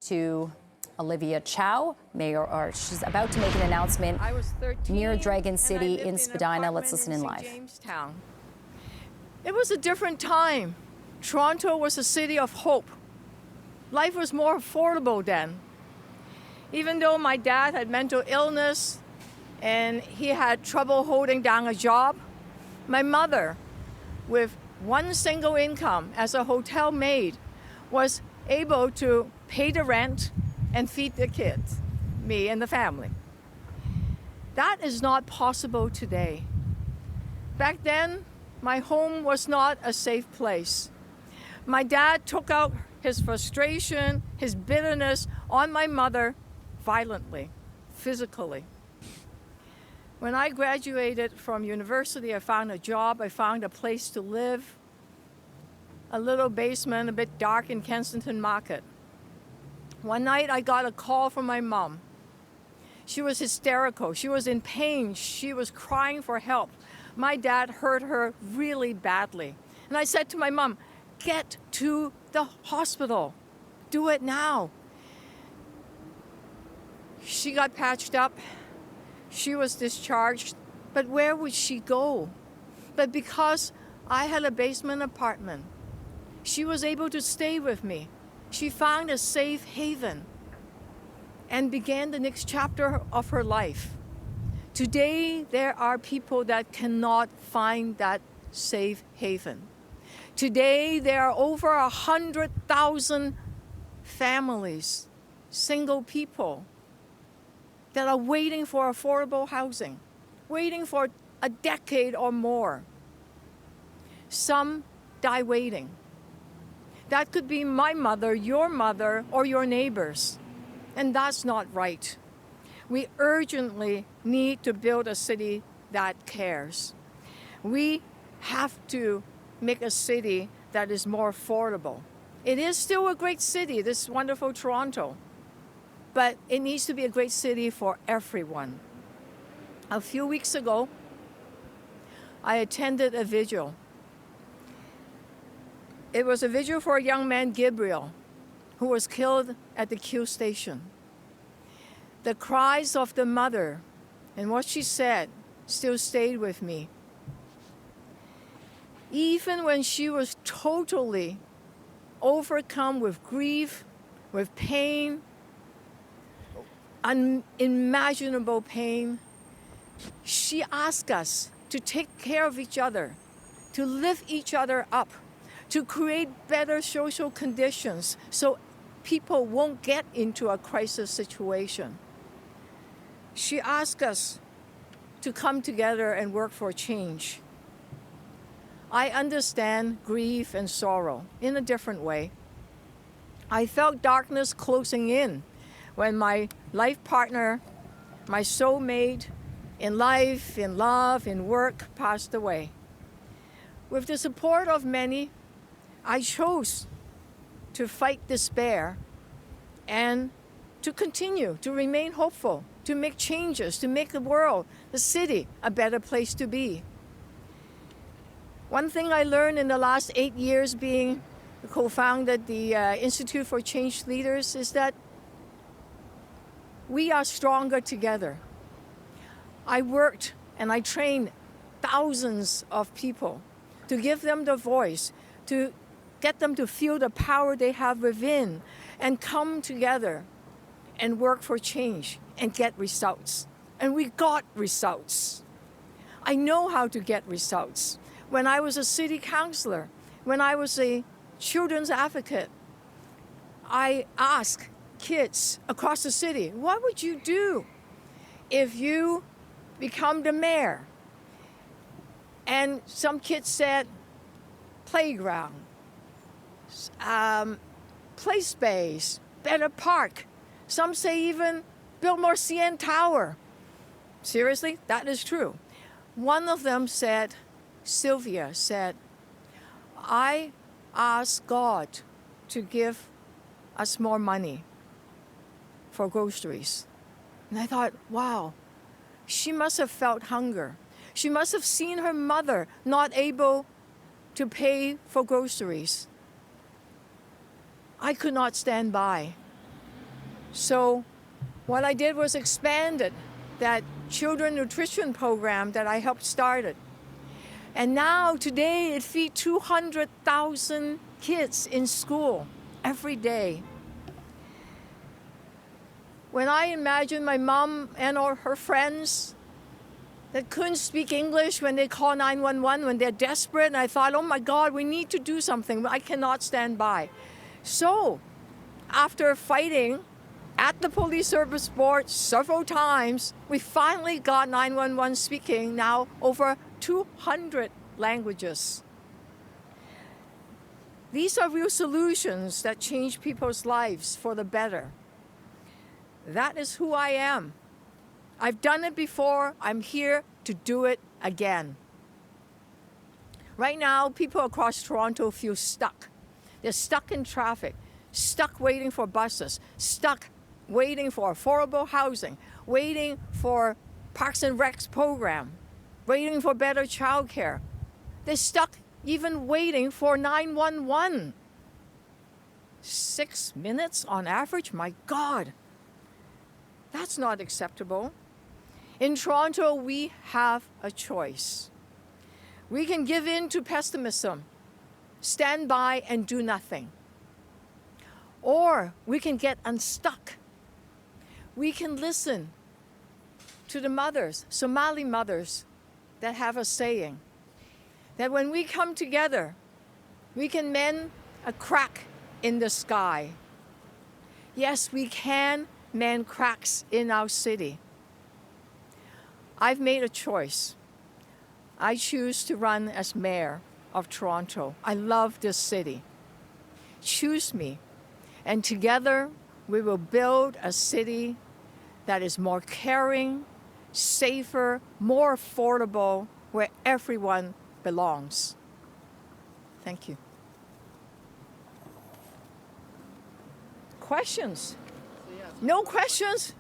To Olivia Chow, she's about to make an announcement I was 13 near Dragon City and I lived in Spadina. Let's listen in live. Jamestown. It was a different time. Toronto was a city of hope. Life was more affordable then. Even though my dad had mental illness and he had trouble holding down a job, my mother, with one single income as a hotel maid, was able to pay the rent and feed the kids, me and the family. That is not possible today. Back then, my home was not a safe place. My dad took out his frustration, his bitterness on my mother violently, physically. When I graduated from university, I found a job, I found a place to live, a little basement, a bit dark in Kensington Market. One night I got a call from my mom. She was hysterical. She was in pain. She was crying for help. My dad hurt her really badly. And I said to my mom, "Get to the hospital. Do it now." She got patched up. She was discharged. But where would she go? But because I had a basement apartment, she was able to stay with me. She found a safe haven and began the next chapter of her life. Today, there are people that cannot find that safe haven. Today, there are over 100,000 families, single people, that are waiting for affordable housing, waiting for a decade or more. Some die waiting. That could be my mother, your mother, or your neighbors. And that's not right. We urgently need to build a city that cares. We have to make a city that is more affordable. It is still a great city, this wonderful Toronto, but it needs to be a great city for everyone. A few weeks ago, I attended a vigil. It was a vigil for a young man, Gabriel, who was killed at the Q station. The cries of the mother and what she said still stayed with me. Even when she was totally overcome with grief, with pain, unimaginable pain, she asked us to take care of each other, to lift each other up, to create better social conditions so people won't get into a crisis situation. She asked us to come together and work for change. I understand grief and sorrow in a different way. I felt darkness closing in when my life partner, my soulmate in life, in love, in work, passed away. With the support of many, I chose to fight despair and to continue to remain hopeful, to make changes, to make the world, the city, a better place to be. One thing I learned in the last 8 years being co-founded the Institute for Change Leaders is that we are stronger together. I worked and I trained thousands of people to give them the voice, to get them to feel the power they have within and come together and work for change and get results. And we got results. I know how to get results. When I was a city councilor, when I was a children's advocate, I asked kids across the city, what would you do if you become the mayor? And some kids said, playground, play space, better park. Some say even build more CN Tower. Seriously, that is true. One of them said, Sylvia said, I asked God to give us more money for groceries. And I thought, wow, she must have felt hunger. She must have seen her mother not able to pay for groceries. I could not stand by. So what I did was expanded that children nutrition program that I helped started. And now today it feeds 200,000 kids in school every day. When I imagine my mom and or her friends that couldn't speak English when they call 911, when they're desperate, and I thought, oh my God, we need to do something. I cannot stand by. So after fighting at the police service board several times, we finally got 911 speaking now over 200 languages. These are real solutions that change people's lives for the better. That is who I am. I've done it before. I'm here to do it again. Right now, people across Toronto feel stuck. They're stuck in traffic, stuck waiting for buses, stuck waiting for affordable housing, waiting for Parks and Recs program, waiting for better childcare. They're stuck even waiting for 911. 6 minutes on average? My God. That's not acceptable. In Toronto, we have a choice. We can give in to pessimism, stand by and do nothing. Or we can get unstuck. We can listen to the mothers, Somali mothers, that have a saying that when we come together, we can mend a crack in the sky. Yes, we can mend cracks in our city. I've made a choice. I choose to run as mayor of Toronto. I love this city. Choose me, and together we will build a city that is more caring, safer, more affordable, where everyone belongs. Thank you. Questions? No questions?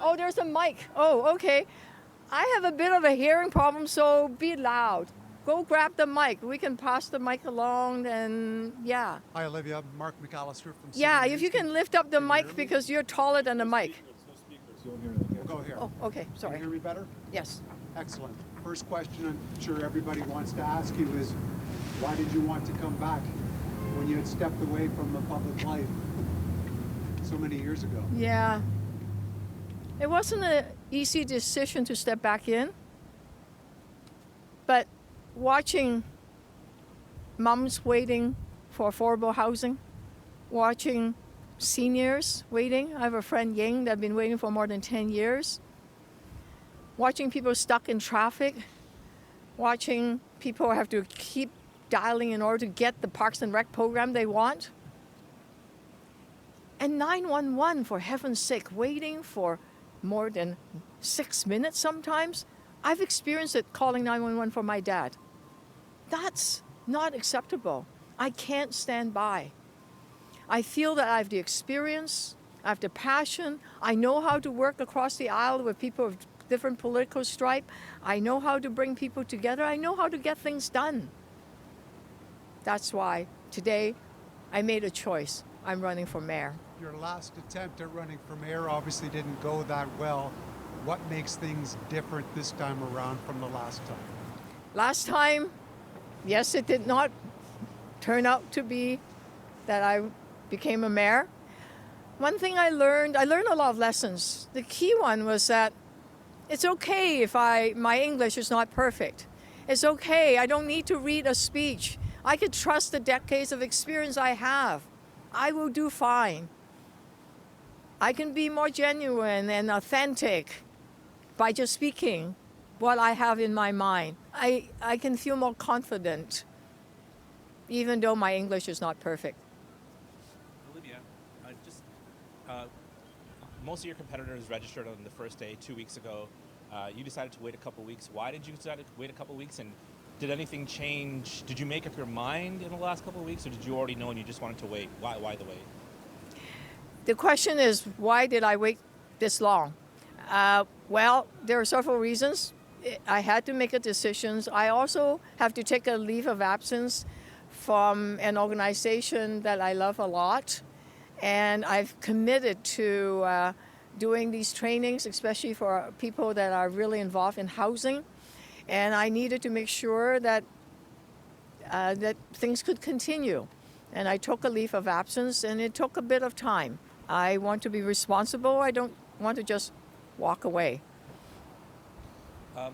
Oh, there's a mic. Oh, okay. I have a bit of a hearing problem, so be loud. Go grab the mic. We can pass the mic along, and yeah. Hi, Olivia. Mark McAllister from Yeah, City if you News. can lift up the you mic hear me? because you're taller than the mic. We'll go here. Oh, okay, Can sorry. you hear me better? Yes. Excellent. First question I'm sure everybody wants to ask you is, why did you want to come back when you had stepped away from the public life so many years ago? Yeah. It wasn't an easy decision to step back in, but watching moms waiting for affordable housing, watching seniors waiting. I have a friend, Ying, that's been waiting for more than 10 years. Watching people stuck in traffic, watching people have to keep dialing in order to get the Parks and Rec program they want. And 911, for heaven's sake, waiting for more than 6 minutes sometimes. I've experienced it calling 911 for my dad. That's not acceptable. I can't stand by. I feel that I have the experience, I have the passion, I know how to work across the aisle with people of different political stripe, I know how to bring people together, I know how to get things done. That's why today I made a choice. I'm running for mayor. Your last attempt at running for mayor obviously didn't go that well. What makes things different this time around from the last time? Last time, yes, it did not turn out to be that I became a mayor. One thing I learned a lot of lessons. The key one was that it's okay if my English is not perfect. It's okay, I don't need to read a speech. I could trust the decades of experience I have. I will do fine. I can be more genuine and authentic by just speaking what I have in my mind. I can feel more confident, even though my English is not perfect. Olivia, most of your competitors registered on the first day 2 weeks ago. You decided to wait a couple weeks. Why did you decide to wait a couple weeks? And did anything change? Did you make up your mind in the last couple of weeks, or did you already know and you just wanted to wait? Why the wait? The question is, why did I wait this long? Well, there are several reasons. I had to make a decision. I also have to take a leave of absence from an organization that I love a lot. And I've committed to doing these trainings, especially for people that are really involved in housing. And I needed to make sure that that things could continue. And I took a leave of absence, and it took a bit of time. I want to be responsible. I don't want to just walk away.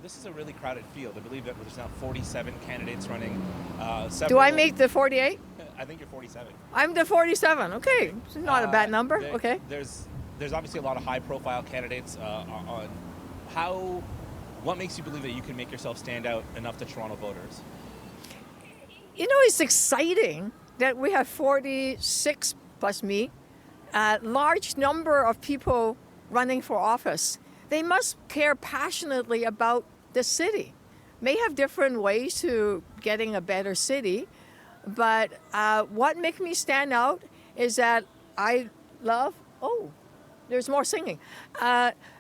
This is a really crowded field. I believe that there's now 47 candidates running. Do I make the 48? I think you're 47. I'm the 47. Okay, it's not a bad number. Okay. There's obviously a lot of high-profile candidates. What makes you believe that you can make yourself stand out enough to Toronto voters? You know, it's exciting that we have 46 plus me, a large number of people running for office. They must care passionately about the city. May have different ways to getting a better city, but what makes me stand out is that I love, there's more singing.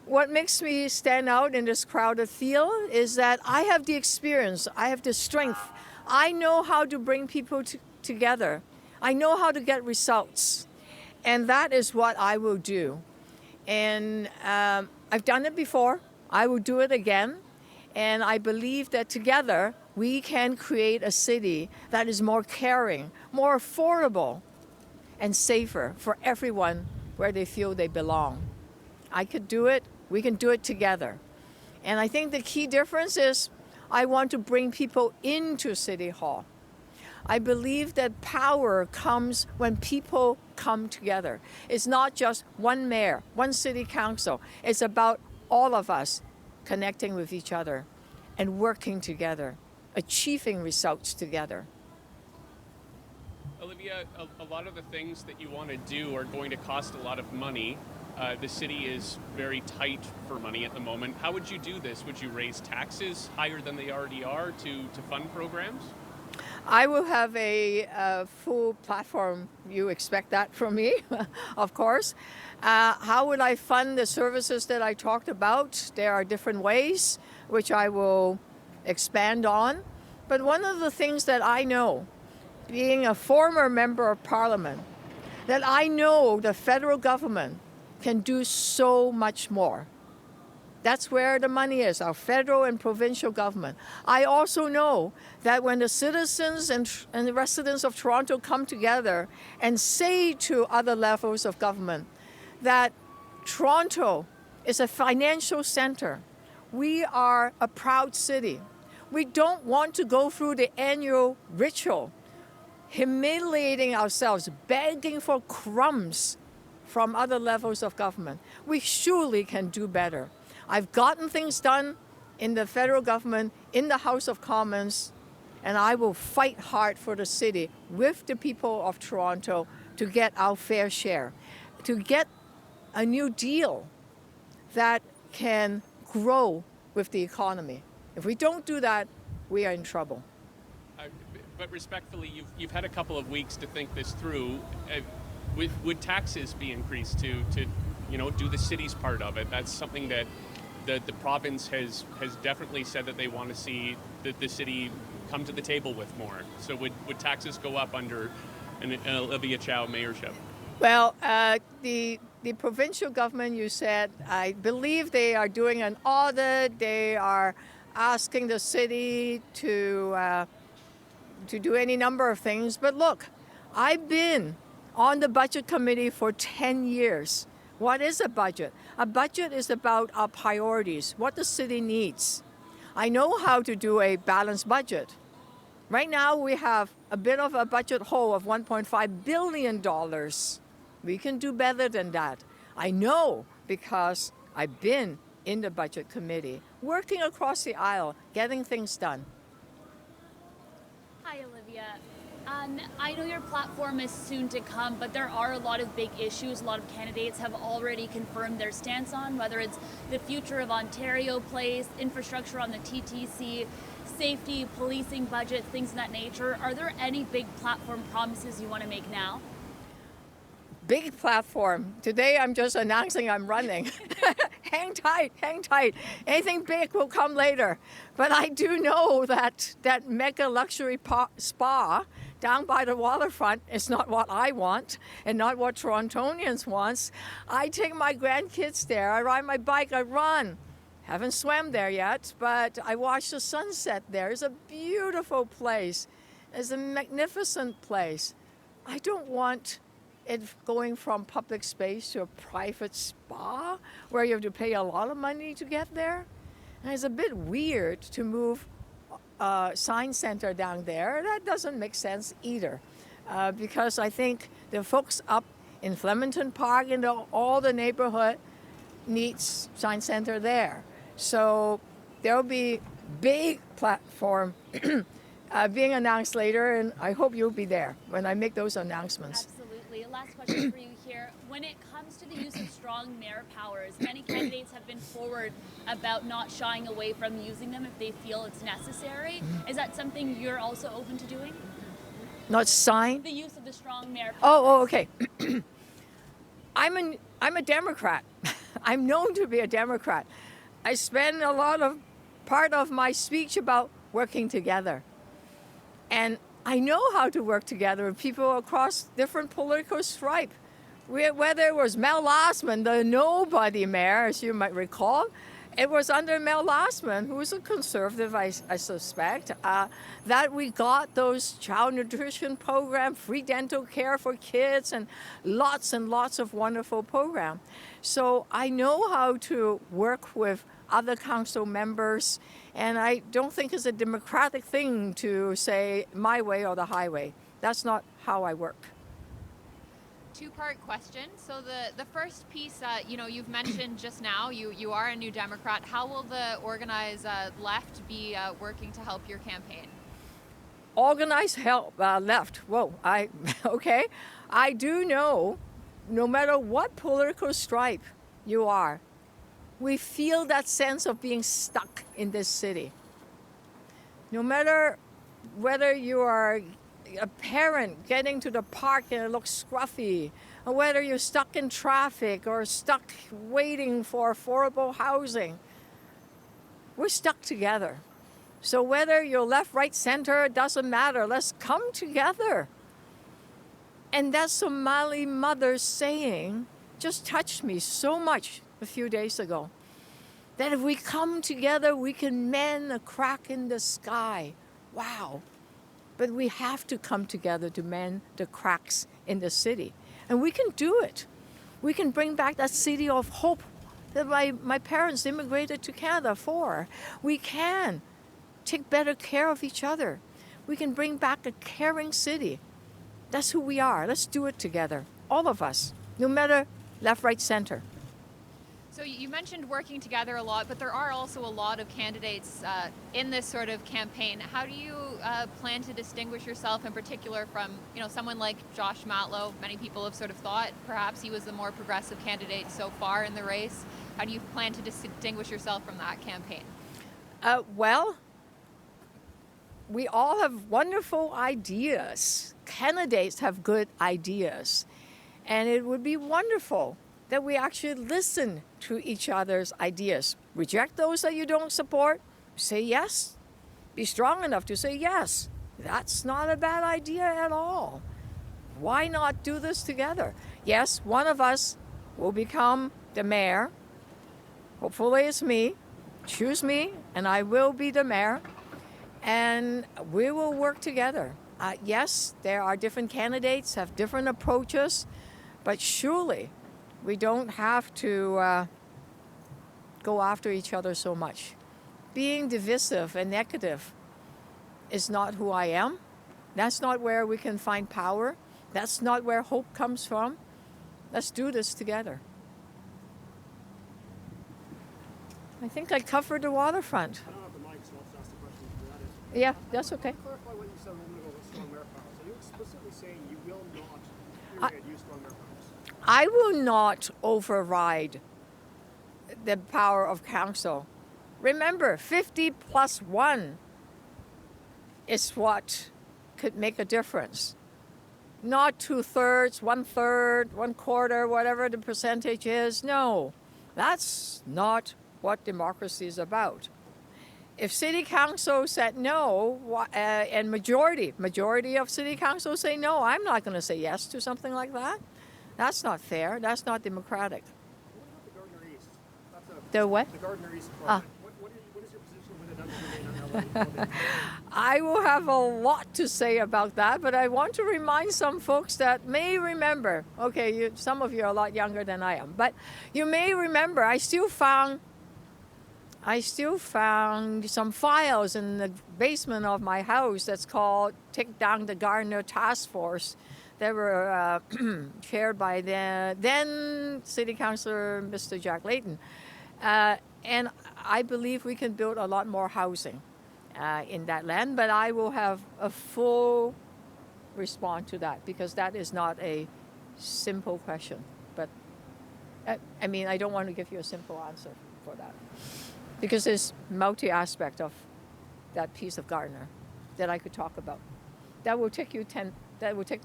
What makes me stand out in this crowded field is that I have the experience, I have the strength. I know how to bring people together. I know how to get results. And that is what I will do. And I've done it before. I will do it again. And I believe that together we can create a city that is more caring, more affordable, and safer for everyone where they feel they belong. I could do it. We can do it together. And I think the key difference is I want to bring people into City Hall. I believe that power comes when people come together. It's not just one mayor, one city council. It's about all of us connecting with each other and working together, achieving results together. Olivia, a lot of the things that you want to do are going to cost a lot of money. The city is very tight for money at the moment. How would you do this? Would you raise taxes higher than they already are to fund programs? I will have a full platform. You expect that from me, of course. How would I fund the services that I talked about? There are different ways, which I will expand on. But one of the things that I know, being a former member of parliament, that I know the federal government can do so much more. That's where the money is, our federal and provincial government. I also know that when the citizens and the residents of Toronto come together and say to other levels of government that Toronto is a financial center, we are a proud city. We don't want to go through the annual ritual, humiliating ourselves, begging for crumbs from other levels of government. We surely can do better. I've gotten things done in the federal government, in the House of Commons, and I will fight hard for the city with the people of Toronto to get our fair share, to get a new deal that can grow with the economy. If we don't do that, we are in trouble. But respectfully, you've had a couple of weeks to think this through. Would taxes be increased to do the city's part of it? That's something that the province has definitely said that they want to see the city come to the table with more. So would taxes go up under an Olivia Chow mayorship? Well, the provincial government, you said, I believe they are doing an audit. They are asking the city to do any number of things. But look, I've been on the budget committee for 10 years. What is a budget? A budget is about our priorities, what the city needs. I know how to do a balanced budget. Right now, we have a bit of a budget hole of $1.5 billion. We can do better than that. I know because I've been in the budget committee, working across the aisle, getting things done. Hi, Olivia. I know your platform is soon to come, but there are a lot of big issues a lot of candidates have already confirmed their stance on, whether it's the future of Ontario Place, infrastructure on the TTC, safety, policing, budget, things of that nature. Are there any big platform promises you want to make now? Big platform. Today I'm just announcing I'm running. Hang tight, hang tight. Anything big will come later. But I do know that mega luxury spa down by the waterfront is not what I want and not what Torontonians want. I take my grandkids there. I ride my bike. I run. Haven't swam there yet, but I watch the sunset there. It's a beautiful place. It's a magnificent place. I don't want it going from public space to a private spa where you have to pay a lot of money to get there. And it's a bit weird to move Science Center down there. That doesn't make sense either, because I think the folks up in Flemington Park and all the neighborhood needs Science Center there. So there'll be big platform being announced later, and I hope you'll be there when I make those announcements. Absolutely. Last question for you here. When it comes to the use of strong mayor powers, many candidates have been forward about not shying away from using them if they feel it's necessary. Is that something you're also open to doing? Not sign? The use of the strong mayor powers. Oh, okay. I'm a Democrat. I'm known to be a Democrat. I spend a lot of part of my speech about working together. And I know how to work together with people across different political stripes. Whether it was Mel Lastman, the nobody mayor, as you might recall, it was under Mel Lastman, who was a conservative, I suspect, that we got those child nutrition programs, free dental care for kids, and lots of wonderful programs. So I know how to work with other council members, and I don't think it's a democratic thing to say my way or the highway. That's not how I work. Two-part question. So the first piece, you've mentioned just now, you are a new Democrat. How will the organized left be working to help your campaign? Organized help left. Whoa, okay. I do know, no matter what political stripe you are, we feel that sense of being stuck in this city. No matter whether you are a parent getting to the park and it looks scruffy, or whether you're stuck in traffic or stuck waiting for affordable housing, we're stuck together. So whether you're left, right, center, it doesn't matter. Let's come together. And that Somali mother saying just touched me so much a few days ago. That if we come together, we can mend a crack in the sky. Wow. But we have to come together to mend the cracks in the city. And we can do it. We can bring back that city of hope that my parents immigrated to Canada for. We can take better care of each other. We can bring back a caring city. That's who we are. Let's do it together. All of us, no matter left, right, center. So you mentioned working together a lot, but there are also a lot of candidates in this sort of campaign. How do you plan to distinguish yourself in particular from, someone like Josh Matlow? Many people have sort of thought perhaps he was the more progressive candidate so far in the race. How do you plan to distinguish yourself from that campaign? Well, we all have wonderful ideas. Candidates have good ideas. And it would be wonderful that we actually listen to each other's ideas. Reject those that you don't support. Say yes. Be strong enough to say yes. That's not a bad idea at all. Why not do this together? Yes, one of us will become the mayor. Hopefully it's me. Choose me, and I will be the mayor. And we will work together. Yes, there are different candidates, have different approaches, but surely we don't have to go after each other so much. Being divisive and negative is not who I am. That's not where we can find power. That's not where hope comes from. Let's do this together. I think I covered the waterfront. I don't have the mic, so I'll just ask the question for that. Yeah, that's okay. Can you clarify what you said a moment ago with strong mayor powers? Are you explicitly saying you will not use strong mayor powers? I will not override the power of council. Remember, 50+1 is what could make a difference. Not 2/3, 1/3, 1/4, whatever the percentage is. No, that's not what democracy is about. if city council said no, and majority of city council say no, I'm not going to say yes to something like that. That's not fair. That's not democratic. What about the Gardner East? That's The what? the Gardner East project. What is your position with it doesn't remain on LA? I will have a lot to say about that, but I want to remind some folks that may remember. Okay, some of you are a lot younger than I am, but you may remember I still found some files in the basement of my house that's called Take Down the Gardner Task Force. They were chaired by the then City Councilor Mr. Jack Layton. And I believe we can build a lot more housing in that land, but I will have a full response to that because that is not a simple question. But I mean, I don't want to give you a simple answer for that because there's multi-aspect of that piece of Gardner that I could talk about. That will take me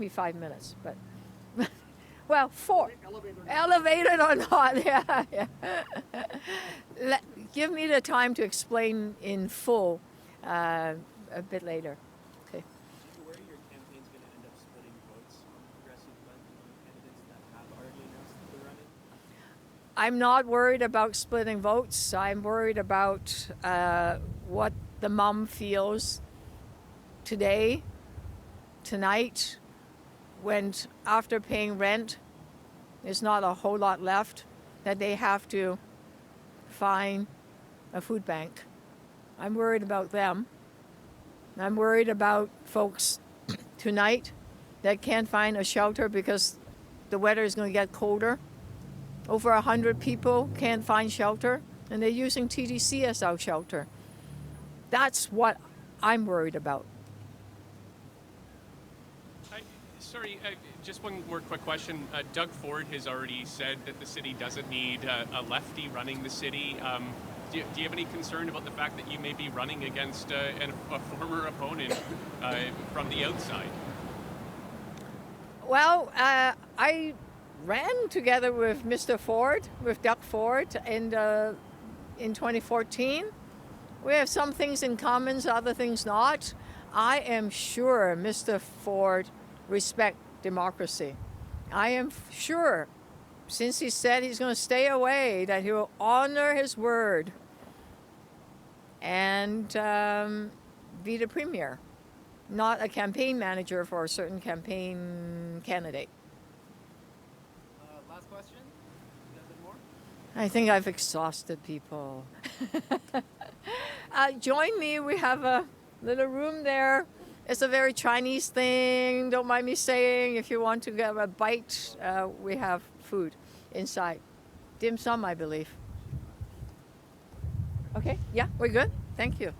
5 minutes, but well, 4. Elevated or not, yeah. Give me the time to explain in full a bit later. Okay. Are you worried your campaign's going to end up splitting votes on progressive candidates that have already announced that they're running? I'm not worried about splitting votes. I'm worried about what the mom feels today, tonight, when after paying rent, there's not a whole lot left, that they have to find a food bank. I'm worried about them. I'm worried about folks tonight that can't find a shelter because the weather is going to get colder. Over 100 people can't find shelter, and they're using TDC as our shelter. That's what I'm worried about. Sorry, just one more quick question. Doug Ford has already said that the city doesn't need a lefty running the city. Do you have any concern about the fact that you may be running against a former opponent from the outside? Well, I ran together with Mr. Ford, with Doug Ford, in 2014. We have some things in common, other things not. I am sure Mr. Ford respect democracy. I am sure, since he said he's going to stay away, that he will honor his word and be the premier, not a campaign manager for a certain campaign candidate. Last question? You got a bit more? I think I've exhausted people. Join me. We have a little room there. It's a very Chinese thing. Don't mind me saying. If you want to get a bite, we have food inside. Dim sum, I believe. Okay, yeah, we're good. Thank you.